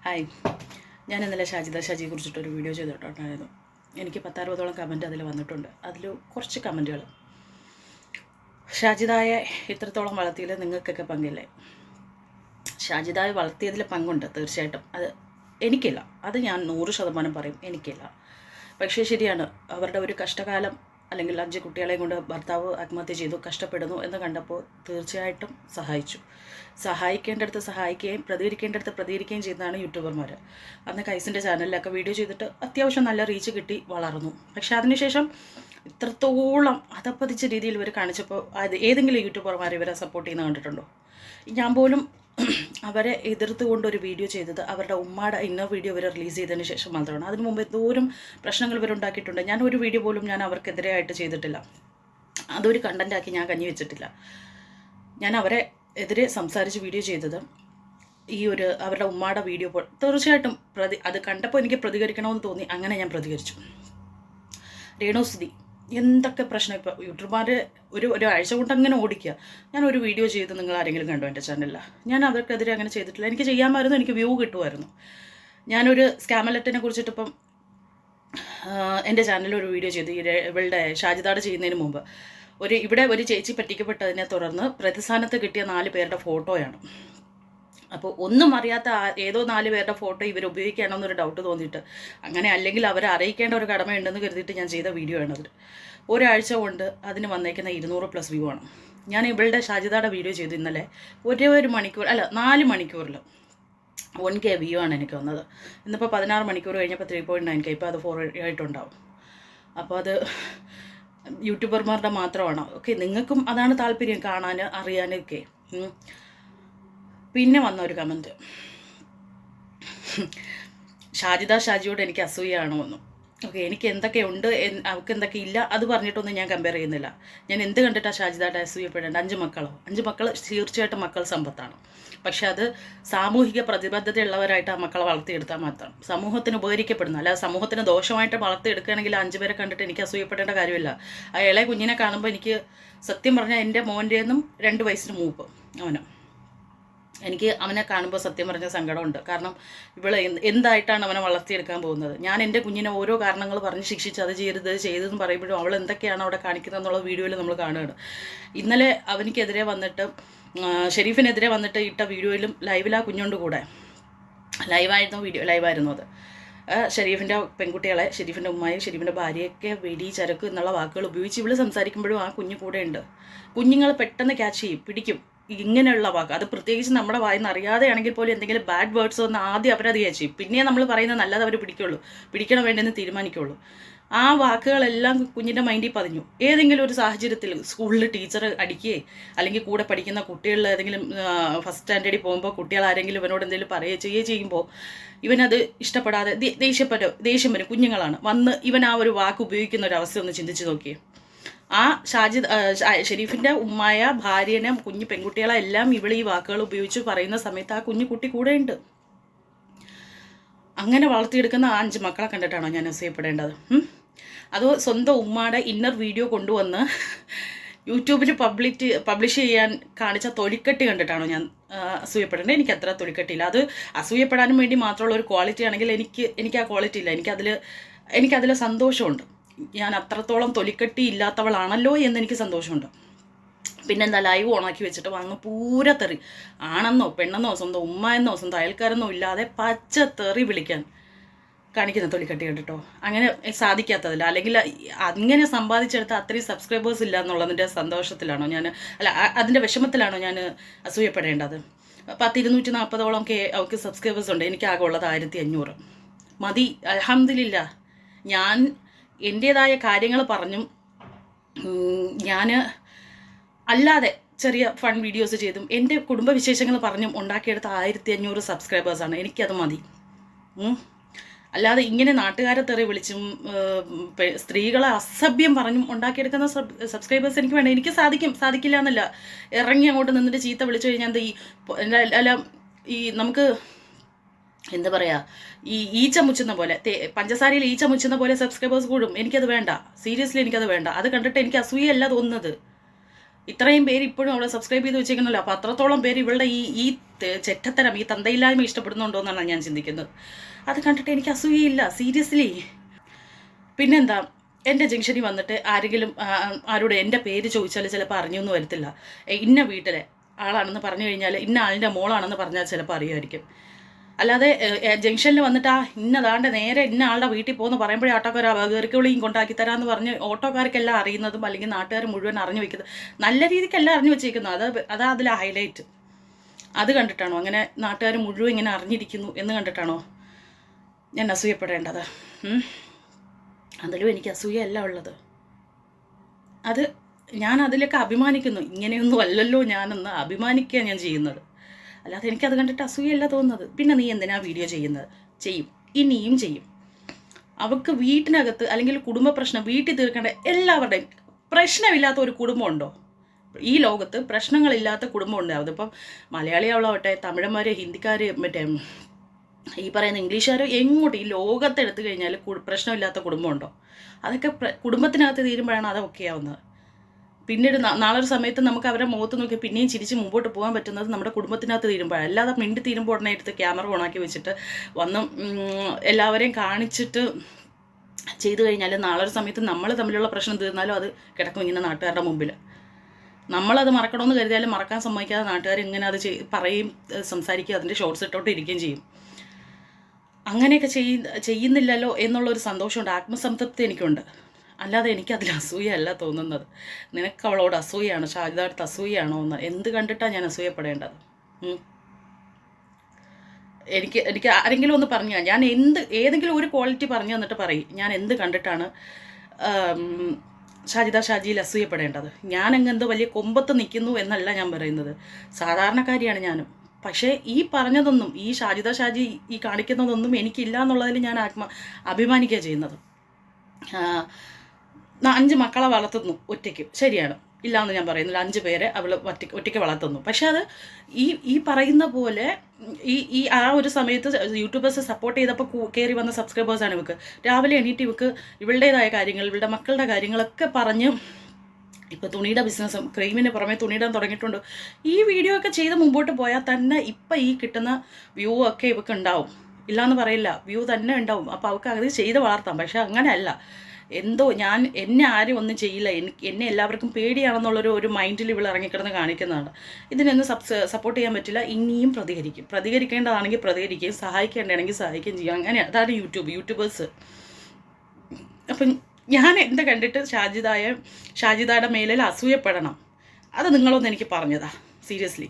Hi, ഞാൻ ഇന്നലെ ഷാജിയെ കുറിച്ചിട്ടൊരു video ചെയ്തിട്ടുണ്ടായിരുന്നു. എനിക്ക് 10-60ഓളം കമൻറ്റ് അതിൽ വന്നിട്ടുണ്ട്. അതിൽ കുറച്ച് കമൻറ്റുകൾ, ഷാജിദായെ ഇത്രത്തോളം വളർത്തിയതിൽ നിങ്ങൾക്കൊക്കെ പങ്കില്ലേ? ഷാജിദായെ വളർത്തിയതിൽ പങ്കുണ്ട് തീർച്ചയായിട്ടും. അത് എനിക്കില്ല, അത് ഞാൻ 100% പറയും, എനിക്കില്ല. പക്ഷേ ശരിയാണ്, അവരുടെ ഒരു കഷ്ടകാലം അല്ലെങ്കിൽ 5 കുട്ടികളെയും കൊണ്ട് ഭർത്താവ് ആത്മഹത്യ ചെയ്തു, കഷ്ടപ്പെടുന്നു എന്ന് കണ്ടപ്പോൾ തീർച്ചയായിട്ടും സഹായിക്കേണ്ടടുത്ത് സഹായിക്കുകയും പ്രതികരിക്കേണ്ടടുത്ത് പ്രതികരിക്കുകയും ചെയ്യുന്നതാണ് യൂട്യൂബർമാർ. അന്ന് കൈസിൻ്റെ ചാനലിലൊക്കെ വീഡിയോ ചെയ്തിട്ട് അത്യാവശ്യം നല്ല റീച്ച് കിട്ടി വളർന്നു. പക്ഷേ അതിനുശേഷം ഇത്രത്തോളം അതപ്പതിച്ച രീതിയിൽ ഇവർ കാണിച്ചപ്പോൾ അത് ഏതെങ്കിലും യൂട്യൂബർമാർ ഇവരെ സപ്പോർട്ട് ചെയ്യുന്ന കണ്ടിട്ടുണ്ടോ? ഞാൻ പോലും അവരെ എതിർത്തുകൊണ്ടൊരു വീഡിയോ ചെയ്തത് അവരുടെ ഉമ്മയുടെ ഇന്നർ വീഡിയോ ഇവർ റിലീസ് ചെയ്തതിന് ശേഷം മാത്രമാണ്. അതിന് മുമ്പ് എന്തോരം പ്രശ്നങ്ങൾ ഇവരുണ്ടാക്കിയിട്ടുണ്ട്. ഞാൻ ഒരു വീഡിയോ പോലും ഞാൻ അവർക്കെതിരെയായിട്ട് ചെയ്തിട്ടില്ല. അതൊരു കണ്ടൻറ്റാക്കി ഞാൻ കഞ്ഞി വെച്ചിട്ടില്ല. ഞാൻ അവരെ എതിരെ സംസാരിച്ച് വീഡിയോ ചെയ്തത് ഈ അവരുടെ ഉമ്മയുടെ വീഡിയോ തീർച്ചയായിട്ടും അത് കണ്ടപ്പോൾ എനിക്ക് പ്രതികരിക്കണമെന്ന് തോന്നി. അങ്ങനെ ഞാൻ പ്രതികരിച്ചു. രേണുസുതി എന്തൊക്കെ പ്രശ്നം ഇപ്പോൾ യൂട്യൂബർമാർ ഒരാഴ്ച കൊണ്ട് അങ്ങനെ ഓടിക്കുക. ഞാനൊരു വീഡിയോ ചെയ്ത് നിങ്ങൾ ആരെങ്കിലും കണ്ടോ എൻ്റെ ചാനലിൽ? ഞാൻ അവർക്കെതിരെ അങ്ങനെ ചെയ്തിട്ടില്ല. എനിക്ക് ചെയ്യാമായിരുന്നു, എനിക്ക് വ്യൂ കിട്ടുമായിരുന്നു. ഞാനൊരു സ്കാമലറ്റിനെ കുറിച്ചിട്ടിപ്പം എൻ്റെ ചാനലിൽ ഒരു വീഡിയോ ചെയ്തു. ഇവളുടെ ഷാജിദാട് ചെയ്യുന്നതിന് മുമ്പ് ഇവിടെ ഒരു ചേച്ചി പറ്റിക്കപ്പെട്ടതിനെ തുടർന്ന് പ്രതിസ്ഥാനത്ത് കിട്ടിയ 4 പേരുടെ ഫോട്ടോയാണ്. അപ്പോൾ ഒന്നും അറിയാത്ത ഏതോ 4 പേരുടെ ഫോട്ടോ ഇവർ ഉപയോഗിക്കുകയാണെന്നൊരു ഡൗട്ട് തോന്നിയിട്ട്, അങ്ങനെ അല്ലെങ്കിൽ അവരെ അറിയിക്കേണ്ട ഒരു കടമയുണ്ടെന്ന് കരുതിയിട്ട് ഞാൻ ചെയ്ത വീഡിയോ ആണത്. ഒരാഴ്ച കൊണ്ട് അതിന് വന്നേക്കുന്ന 200+ വ്യൂ ആണ്. ഞാൻ ഇവളുടെ ഷാജിദാടെ വീഡിയോ ചെയ്തു ഇന്നലെ. 1 മണിക്കൂർ അല്ല 4 മണിക്കൂറിൽ 1K വ്യൂ ആണ് എനിക്ക് വന്നത്. ഇന്നിപ്പോൾ 16 മണിക്കൂർ കഴിഞ്ഞപ്പോൾ 3.9K, ഇപ്പോൾ അത് 4 ആയിട്ടുണ്ടാവും. അപ്പോൾ അത് യൂട്യൂബർമാരുടെ മാത്രമാണ്. ഓക്കെ, നിങ്ങൾക്കും അതാണ് താല്പര്യം, കാണാൻ അറിയാനൊക്കെ. പിന്നെ വന്ന ഒരു കമൻറ്റ്, ഷാജിയോട് എനിക്ക് അസൂയാണോ എന്നും. ഓക്കെ, എനിക്ക് എന്തൊക്കെയുണ്ട് അവർക്ക് എന്തൊക്കെ ഇല്ല അത് പറഞ്ഞിട്ടൊന്നും ഞാൻ കമ്പയർ ചെയ്യുന്നില്ല. ഞാൻ എന്ത് കണ്ടിട്ടാണ് ഷാജിദായിട്ട് അസൂയപ്പെടേണ്ടത്? 5 മക്കൾ തീർച്ചയായിട്ടും മക്കൾ സമ്പത്താണ്. പക്ഷെ അത് സാമൂഹിക പ്രതിബദ്ധതയുള്ളവരായിട്ട് ആ മക്കളെ വളർത്തിയെടുത്താൽ മാത്രം സമൂഹത്തിന് ഉപകരിക്കപ്പെടുന്നു. അല്ലാതെ സമൂഹത്തിന് ദോഷമായിട്ട് വളർത്തിയെടുക്കുകയാണെങ്കിൽ 5 പേരെ കണ്ടിട്ട് എനിക്ക് അസൂയപ്പെടേണ്ട കാര്യമില്ല. ആ ഇളയ കുഞ്ഞിനെ കാണുമ്പോൾ എനിക്ക് സത്യം പറഞ്ഞാൽ എൻ്റെ മോൻ്റെന്നും 2 വയസ്സിന് മൂപ്പ് എനിക്ക് അവനെ കാണുമ്പോൾ സത്യം പറഞ്ഞ സങ്കടമുണ്ട്. കാരണം ഇവളെ എന്തായിട്ടാണ് അവനെ വളർത്തിയെടുക്കാൻ പോകുന്നത്? ഞാൻ എൻ്റെ കുഞ്ഞിനെ ഓരോ കാരണങ്ങൾ പറഞ്ഞ് ശിക്ഷിച്ച് അത് ചെയ്തതെന്ന് പറയുമ്പോഴും അവൾ എന്തൊക്കെയാണ് അവിടെ കാണിക്കുന്നത് എന്നുള്ള വീഡിയോയിൽ നമ്മൾ കാണുകയാണ്. ഇന്നലെ അവനിക്കെതിരെ വന്നിട്ട് ഷെരീഫിനെതിരെ വന്നിട്ട് ഇട്ട വീഡിയോയിലും ലൈവിലാ കുഞ്ഞുണ്ട് കൂടെ ലൈവായിരുന്നു അത്. ഷെരീഫിൻ്റെ പെൺകുട്ടികളെ, ഷെരീഫിൻ്റെ ഉമ്മയും ഷെരീഫിൻ്റെ ഭാര്യയൊക്കെ വെടി ചരക്ക് എന്നുള്ള വാക്കുകൾ ഉപയോഗിച്ച് ഇവള് സംസാരിക്കുമ്പോഴും ആ കുഞ്ഞു കൂടെ ഉണ്ട്. കുഞ്ഞുങ്ങൾ പെട്ടെന്ന് ക്യാച്ച് ചെയ്യും, പിടിക്കും ഇങ്ങനെയുള്ള വാക്ക്. അത് പ്രത്യേകിച്ച് നമ്മുടെ വായിന്ന് അറിയാതെയാണെങ്കിൽ പോലും എന്തെങ്കിലും ബാഡ് വേർഡ്സ് ഒന്ന് ആദ്യം അവരത് ക്യാച്ച് ചെയ്യും. പിന്നെ നമ്മൾ പറയുന്നത് നല്ലത് അവർ പിടിക്കണം വേണ്ടെന്ന് തീരുമാനിക്കുള്ളൂ. ആ വാക്കുകളെല്ലാം കുഞ്ഞിൻ്റെ മൈൻഡിൽ പതിഞ്ഞു. ഏതെങ്കിലും ഒരു സാഹചര്യത്തിൽ സ്കൂളിൽ ടീച്ചർ അടിക്കുകയോ അല്ലെങ്കിൽ കൂടെ പഠിക്കുന്ന കുട്ടികളിൽ ഏതെങ്കിലും ഫസ്റ്റ് സ്റ്റാൻഡേർഡിൽ പോകുമ്പോൾ കുട്ടികൾ ആരെങ്കിലും ഇവനോട് എന്തെങ്കിലും ചെയ്യുമ്പോൾ ഇവനത് ഇഷ്ടപ്പെടാതെ ദേഷ്യം വരും. കുഞ്ഞുങ്ങളാണ് വന്ന് ഇവൻ ആ ഒരു വാക്ക് ഉപയോഗിക്കുന്ന ഒരു അവസ്ഥ ഒന്ന് ചിന്തിച്ച് നോക്കിയേ. ആ ഷെരീഫിൻ്റെ ഉമ്മായ ഭാര്യനെ കുഞ്ഞു പെൺകുട്ടികളെ എല്ലാം ഇവൾ ഈ വാക്കുകൾ ഉപയോഗിച്ച് പറയുന്ന സമയത്ത് ആ കുട്ടി കൂടെയുണ്ട്. അങ്ങനെ വളർത്തിയെടുക്കുന്ന 5 മക്കളെ കണ്ടിട്ടാണോ ഞാൻ അസൂയപ്പെടേണ്ടത്? അതോ സ്വന്തം ഉമ്മയുടെ ഇന്നർ വീഡിയോ കൊണ്ടുവന്ന് യൂട്യൂബിൽ പബ്ലിഷ് ചെയ്യാൻ കാണിച്ച തൊലിക്കെട്ടി കണ്ടിട്ടാണോ ഞാൻ അസൂയപ്പെടേണ്ടത്? എനിക്ക് അത്ര തൊലിക്കെട്ടിയില്ല. അത് അസൂയപ്പെടാനും വേണ്ടി മാത്രമുള്ള ഒരു ക്വാളിറ്റി ആണെങ്കിൽ എനിക്ക് ആ ക്വാളിറ്റി ഇല്ല. എനിക്കതിൽ സന്തോഷമുണ്ട്. ഞാൻ അത്രത്തോളം തൊലിക്കെട്ടി ഇല്ലാത്തവളാണല്ലോ എന്നെനിക്ക് സന്തോഷമുണ്ട്. പിന്നെന്താ, ലൈവ് ഓണാക്കി വെച്ചിട്ട് വന്ന് പൂര തെറി, ആണെന്നോ പെണ്ണെന്നോ സ്വന്തം ഉമ്മ എന്നോ സ്വന്തം അയൽക്കാരെന്നോ ഇല്ലാതെ പച്ച തെറി വിളിക്കാൻ കാണിക്കുന്ന തൊലിക്കെട്ടി കണ്ടിട്ടോ. അങ്ങനെ സാധിക്കാത്തതില്ല, അല്ലെങ്കിൽ അങ്ങനെ സമ്പാദിച്ചെടുത്ത അത്രയും സബ്സ്ക്രൈബേഴ്സ് ഇല്ല എന്നുള്ളതിൻ്റെ സന്തോഷത്തിലാണോ ഞാൻ, അല്ല അതിൻ്റെ വിഷമത്തിലാണോ ഞാൻ അസൂയപ്പെടേണ്ടത്? 240ഓളം അവർക്ക് സബ്സ്ക്രൈബേഴ്സ് ഉണ്ട്. എനിക്ക് ആകെ ഉള്ളത് 1500 മതി. അൽഹംദുലില്ലാ. ഞാൻ എൻ്റേതായ കാര്യങ്ങൾ പറഞ്ഞും ഞാൻ അല്ലാതെ ചെറിയ ഫൺ വീഡിയോസ് ചെയ്തും എൻ്റെ കുടുംബവിശേഷങ്ങൾ പറഞ്ഞും ഉണ്ടാക്കിയെടുത്ത 1500 സബ്സ്ക്രൈബേഴ്സാണ്. എനിക്കത് മതി. അല്ലാതെ ഇങ്ങനെ നാട്ടുകാരെ തെറി വിളിച്ചും സ്ത്രീകളെ അസഭ്യം പറഞ്ഞും ഉണ്ടാക്കിയെടുക്കുന്ന സബ്സ്ക്രൈബേഴ്സ് എനിക്ക് വേണ്ട. എനിക്ക് സാധിക്കില്ല എന്നല്ല, ഇറങ്ങി അങ്ങോട്ട് നിന്നിട്ട് ചീത്ത വിളിച്ചു കഴിഞ്ഞാൽ ഈ നമുക്ക് എന്താ പറയുക, ഈ ഈച്ച മുച്ചുന്ന പോലെ, പഞ്ചസാരയിൽ ഈച്ച മുച്ചുന്ന പോലെ സബ്സ്ക്രൈബേഴ്സ് കൂടും. എനിക്കത് വേണ്ട, സീരിയസ്ലി എനിക്കത് വേണ്ട. അത് കണ്ടിട്ട് എനിക്ക് അസൂയല്ല തോന്നുന്നത്. ഇത്രയും പേര് ഇപ്പോഴും അവളെ സബ്സ്ക്രൈബ് ചെയ്ത് വെച്ചേക്കുന്നല്ലോ. അപ്പോൾ അത്രത്തോളം പേര് ഇവളുടെ ഈ ചെറ്റത്തരം, ഈ തന്തയില്ലായ്മ ഇഷ്ടപ്പെടുന്നുണ്ടോ എന്നാണ് ഞാൻ ചിന്തിക്കുന്നത്. അത് കണ്ടിട്ട് എനിക്ക് അസൂയയില്ല, സീരിയസ്ലി. പിന്നെന്താ, എൻ്റെ ജംഗ്ഷനിൽ വന്നിട്ട് ആരോട് എൻ്റെ പേര് ചോദിച്ചാൽ ചിലപ്പോൾ അറിഞ്ഞൊന്നും വരത്തില്ല. ഇന്ന വീട്ടിലെ ആളാണെന്ന് പറഞ്ഞു കഴിഞ്ഞാൽ, ഇന്ന ആളിൻ്റെ മോളാണെന്ന് പറഞ്ഞാൽ ചിലപ്പോൾ അറിയുമായിരിക്കും. അല്ലാതെ ജംഗ്ഷനിൽ വന്നിട്ട് ഇന്നതാണ്ട് നേരെ ഇന്ന ആളുടെ വീട്ടിൽ പോകുന്നു പറയുമ്പോഴേ ഓട്ടോക്കാർ കയറിക്കുള്ളിയും കൊണ്ടാക്കി തരാമെന്ന് പറഞ്ഞ് ഓട്ടോക്കാർക്കെല്ലാം അറിയുന്നതും അല്ലെങ്കിൽ നാട്ടുകാർ മുഴുവൻ അറിഞ്ഞു വെക്കുന്നത്, നല്ല രീതിക്കെല്ലാം അറിഞ്ഞു വെച്ചിരിക്കുന്നത്. അതാ അതിലെ ഹൈലൈറ്റ്. അത് കണ്ടിട്ടാണോ അങ്ങനെ നാട്ടുകാർ മുഴുവൻ ഇങ്ങനെ അറിഞ്ഞിരിക്കുന്നു എന്ന് കണ്ടിട്ടാണോ ഞാൻ അസൂയപ്പെടേണ്ടത്? അതിലും എനിക്ക് അസൂയല്ല ഉള്ളത്. അത് ഞാൻ അതിലൊക്കെ അഭിമാനിക്കുന്നു. ഇങ്ങനെയൊന്നും അല്ലല്ലോ ഞാനെന്ന് അഭിമാനിക്കുക ഞാൻ ചെയ്യുന്നത്. അല്ലാതെ എനിക്കത് കണ്ടിട്ട് അസൂയല്ല തോന്നുന്നത്. പിന്നെ നീ എന്തിനാ വീഡിയോ ചെയ്യുന്നത്? ചെയ്യും, ഇനിയും ചെയ്യും. അവൾക്ക് വീട്ടിനകത്ത് അല്ലെങ്കിൽ കുടുംബ പ്രശ്നം വീട്ടിൽ തീർക്കേണ്ട എല്ലാവരുടെയും പ്രശ്നമില്ലാത്ത ഒരു കുടുംബമുണ്ടോ? ഈ ലോകത്ത് പ്രശ്നങ്ങളില്ലാത്ത കുടുംബമുണ്ട്. അതിപ്പം മലയാളികളാവട്ടെ, തമിഴന്മാർ, ഹിന്ദിക്കാർ, മറ്റേ ഈ പറയുന്ന ഇംഗ്ലീഷുകാർ, എങ്ങോട്ട് ഈ ലോകത്തെടുത്തു കഴിഞ്ഞാൽ പ്രശ്നമില്ലാത്ത കുടുംബമുണ്ടോ? അതൊക്കെ കുടുംബത്തിനകത്ത് തീരുമ്പോഴാണ് അതൊക്കെ ആവുന്നത്. പിന്നീട് നാളൊരു സമയത്ത് നമുക്ക് അവരുടെ മുഖത്ത് നോക്കി പിന്നെയും ചിരിച്ച് മുമ്പോട്ട് പോകാൻ പറ്റുന്നത് നമ്മുടെ കുടുംബത്തിനകത്ത് തീരുമ്പോഴാണ്. അല്ലാതെ മിണ്ടി തീരുമ്പോൾ ഉടനെ എടുത്ത് ക്യാമറ ഓണാക്കി വെച്ചിട്ട് വന്ന് എല്ലാവരെയും കാണിച്ചിട്ട് ചെയ്തു കഴിഞ്ഞാൽ നാളൊരു സമയത്ത് നമ്മൾ തമ്മിലുള്ള പ്രശ്നം തീർന്നാലും അത് കിടക്കും ഇങ്ങനെ നാട്ടുകാരുടെ മുമ്പിൽ. നമ്മളത് മറക്കണമെന്ന് കരുതിയാലും മറക്കാൻ സമ്മതിക്കാതെ നാട്ടുകാർ ഇങ്ങനെ അത് പറയും, സംസാരിക്കുക, അതിൻ്റെ ഷോർട്സ് ഇട്ടോട്ട് ഇരിക്കുകയും ചെയ്യും. അങ്ങനെയൊക്കെ ചെയ്യുന്നില്ലല്ലോ എന്നുള്ളൊരു സന്തോഷമുണ്ട്, ആത്മസംതൃപ്തി എനിക്കുണ്ട്. അല്ലാതെ എനിക്കതിൽ അസൂയല്ല തോന്നുന്നത്. നിനക്ക് അവളോട് അസൂയാണ്, ഷാജിദയുടെ അസൂയാണോ എന്ന് എന്ത് കണ്ടിട്ടാണ് ഞാൻ അസൂയപ്പെടേണ്ടത്? എനിക്ക് ആരെങ്കിലും ഒന്ന് പറഞ്ഞാൽ ഞാൻ ഏതെങ്കിലും ഒരു ക്വാളിറ്റി പറഞ്ഞു തന്നിട്ട് പറയും ഞാൻ എന്ത് കണ്ടിട്ടാണ് ഷാജിയിൽ അസൂയപ്പെടേണ്ടത്. ഞാനെന്ത് വലിയ കൊമ്പത്ത് നിൽക്കുന്നു എന്നല്ല ഞാൻ പറയുന്നത്, സാധാരണക്കാരിയാണ് ഞാനും. പക്ഷേ ഈ പറഞ്ഞതൊന്നും, ഈ ഷാജി ഈ കാണിക്കുന്നതൊന്നും എനിക്കില്ല എന്നുള്ളതിൽ ഞാൻ അഭിമാനിക്കുക ചെയ്യുന്നത്. 5 മക്കളെ വളർത്തുന്നു ഒറ്റയ്ക്ക്, ശരിയാണ്, ഇല്ലയെന്ന് ഞാൻ പറയുന്നില്ല. 5 പേരെ അവൾ ഒറ്റയ്ക്ക് വളർത്തുന്നു. പക്ഷെ അത് ഈ പറയുന്ന പോലെ ഈ ആ ഒരു സമയത്ത് യൂട്യൂബേഴ്സ് സപ്പോർട്ട് ചെയ്തപ്പോൾ കയറി വന്ന സബ്സ്ക്രൈബേഴ്സാണ് ഇവർക്ക്. രാവിലെ എണീറ്റ് ഇവളുടേതായ കാര്യങ്ങൾ, ഇവളുടെ മക്കളുടെ കാര്യങ്ങളൊക്കെ പറഞ്ഞ് ഇപ്പോൾ തുണിയുടെ ബിസിനസ്സും ക്രീമിന് പുറമെ തുണിയിടാൻ തുടങ്ങിയിട്ടുണ്ട്. ഈ വീഡിയോ ഒക്കെ ചെയ്ത് മുമ്പോട്ട് പോയാൽ തന്നെ ഇപ്പം ഈ കിട്ടുന്ന വ്യൂ ഒക്കെ ഇവർക്ക് ഉണ്ടാവും, ഇല്ലയെന്ന് പറയില്ല, വ്യൂ തന്നെ ഉണ്ടാവും. അപ്പോൾ അവർക്ക് അത് ചെയ്ത് വളർത്താം. പക്ഷെ അങ്ങനെയല്ല, എന്തോ എന്നെ ആരും ഒന്നും ചെയ്യില്ല, എന്നെ എല്ലാവർക്കും പേടിയാണെന്നുള്ളൊരു മൈൻഡിൽ ഇവൾ ഇറങ്ങിക്കിടന്ന് കാണിക്കുന്നതാണ്. ഇതിനൊന്നും സപ്പോർട്ട് ചെയ്യാൻ പറ്റില്ല. ഇനിയും പ്രതികരിക്കേണ്ടതാണെങ്കിൽ പ്രതികരിക്കുകയും സഹായിക്കേണ്ടതാണെങ്കിൽ സഹായിക്കുകയും ചെയ്യും. അങ്ങനെ അതാണ് യൂട്യൂബേഴ്സ്. അപ്പം ഞാൻ എന്താ കണ്ടിട്ട് ഷാജിദയുടെ മേലിൽ അസൂയപ്പെടണം? അത് നിങ്ങളൊന്ന് എനിക്ക് പറഞ്ഞതാ, സീരിയസ്ലി.